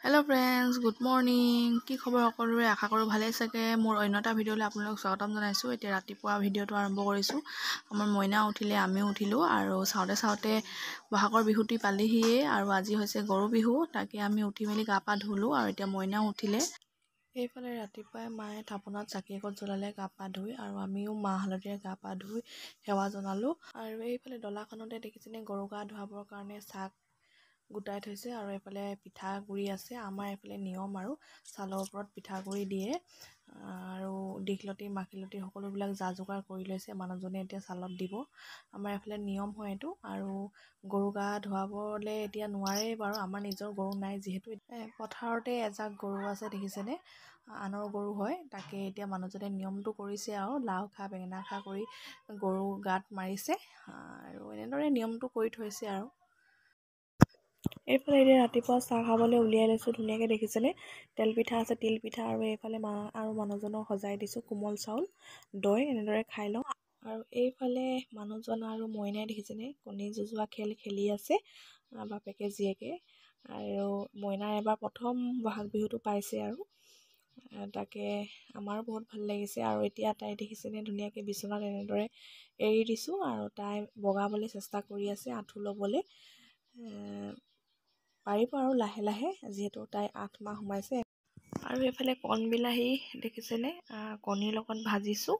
Hello' friends, good morning. কি খবৰ সকলোৰে? আশা কৰোঁ ভালেই চাগে। মোৰ অন্য এটা ভিডিঅ'লৈ আপোনালোকক স্বাগতম জনাইছোঁ। এতিয়া ৰাতিপুৱা ভিডিঅ'টো আৰম্ভ কৰিছোঁ। আমাৰ মইনা উঠিলে, আমিও উঠিলোঁ আৰু চাওঁতে বহাগৰ বিহুটি পালেহিয়ে আৰু আজি হৈছে গৰু বিহু। তাকে আমি উঠি মেলি গা পা ধুলোঁ আৰু এতিয়া মইনাও উঠিলে। এইফালে ৰাতিপুৱাই মায়ে থাপনাত চাকি এগছ জ্বলালে গা পা ধুই, আৰু আমিও মাহ হালধিৰে গা পা ধুই সেৱা জনালোঁ। আৰু এইফালে ডলাখনতে দেখিছেনে গৰু গা ধুৱাবৰ কাৰণে চাক গোটাই থৈছে, আৰু এইফালে পিঠাগুড়ি আছে। আমাৰ এইফালে নিয়ম আৰু চালৰ ওপৰত পিঠাগুড়ি দিয়ে, আৰু দীঘলতি মাখিলতি সকলোবিলাক যা যোগাৰ কৰি লৈছে। মানুহজনে এতিয়া চালত দিব। আমাৰ এইফালে নিয়ম হয় এইটো। আৰু গৰু গা ধুৱাবলৈ এতিয়া নোৱাৰেই বাৰু, আমাৰ নিজৰ গৰু নাই যিহেতু। পথাৰতে এজাক গৰু আছে দেখিছেনে, আনৰ গৰু হয়। তাকে এতিয়া মানুহজনে নিয়মটো কৰিছে আৰু লাও খা বেঙেনা খা কৰি গৰু গাত মাৰিছে, আৰু এনেদৰে নিয়মটো কৰি থৈছে আৰু। এইফালে এতিয়া ৰাতিপুৱা চাহ খাবলৈ উলিয়াই লৈছোঁ। ধুনীয়াকৈ দেখিছেনে, তেল পিঠা আছে, তিল পিঠা, আৰু এইফালে মা আৰু মানুহজনক সজাই দিছোঁ কোমল চাউল দৈ। এনেদৰে খাই লওঁ। আৰু এইফালে মানুহজন আৰু মইনাই দেখিছেনে কণী যুঁজোৱা খেল খেলি আছে, বাপেকে জীয়েকে। আৰু মইনাৰ এবাৰ প্ৰথম বহাগ বিহুটো পাইছে, আৰু তাকে আমাৰো বহুত ভাল লাগিছে। আৰু এতিয়া তাই দেখিছেনে ধুনীয়াকৈ বিচনাত এনেদৰে এৰি দিছোঁ, আৰু তাই বগাবলৈ চেষ্টা কৰি আছে, আঁঠু ল'বলৈ পাৰিব আৰু লাহে লাহে, যিহেতু তাই 8 মাহ সোমাইছে। আৰু এইফালে কণ বিলাহী দেখিছেনে, কণীৰ লগত ভাজিছোঁ,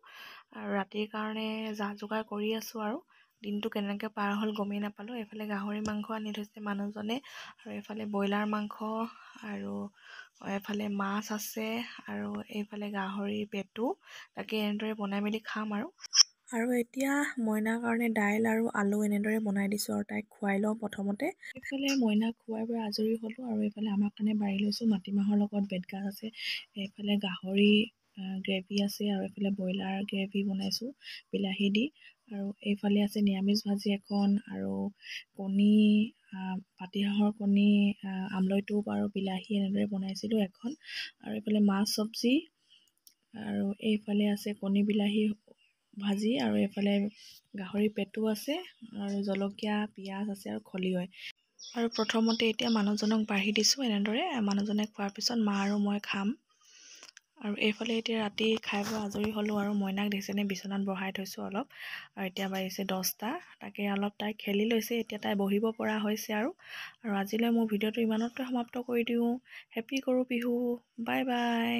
আৰু ৰাতিৰ কাৰণে যা যোগাৰ কৰি আছোঁ। আৰু দিনটো কেনেকৈ পাৰ হ'ল গমেই নাপালোঁ। এইফালে গাহৰি মাংস আনি থৈছে মানুহজনে, আৰু এইফালে ব্ৰইলাৰ মাংস, আৰু এইফালে মাছ আছে, আৰু এইফালে গাহৰি পেটু। তাকে এনেদৰে বনাই মেলি খাম আৰু এতিয়া মইনাৰ কাৰণে দাইল আৰু আলু এনেদৰে বনাই দিছোঁ, আৰু তাইক খুৱাই লওঁ প্ৰথমতে। এইফালে মইনাক খুৱাই বৈ আজৰি হ'লোঁ, আৰু এইফালে আমাৰ কাৰণে বাঢ়ি লৈছোঁ। মাটিমাহৰ লগত বেতগাজ আছে, এইফালে গাহৰি গ্ৰেভি আছে, আৰু এইফালে ব্ৰইলাৰ গ্ৰেভি বনাইছোঁ বিলাহী দি। আৰু এইফালে আছে নিৰামিষ ভাজি এখন, আৰু কণী, পাতিহাঁহৰ কণী, আমলৈ টোপ আৰু বিলাহী এনেদৰে বনাইছিলোঁ এখন। আৰু এইফালে মাছ চব্জি, আৰু এইফালে আছে কণী বিলাহী ভাজি, আৰু এইফালে গাহৰি পেটু আছে, আৰু জলকীয়া পিঁয়াজ আছে, আৰু খলিহৈ। আৰু প্ৰথমতে এতিয়া মানুহজনক বাঢ়ি দিছোঁ। এনেদৰে মানুহজনে খোৱাৰ পিছত মা আৰু মই খাম। আৰু এইফালে এতিয়া ৰাতি খাই বৈ আজৰি হ'লোঁ, আৰু মইনাক দেখিছেনে বিচনাত বহাই থৈছোঁ অলপ, আৰু এতিয়া বাজিছে 10টা। তাকে অলপ তাই খেলি লৈছে, এতিয়া তাই বহিব পৰা হৈছে। আৰু আজিলৈ মোৰ ভিডিঅ'টো ইমানতে সমাপ্ত কৰি দিওঁ। হেপী গৰু বিহু, বাই বাই।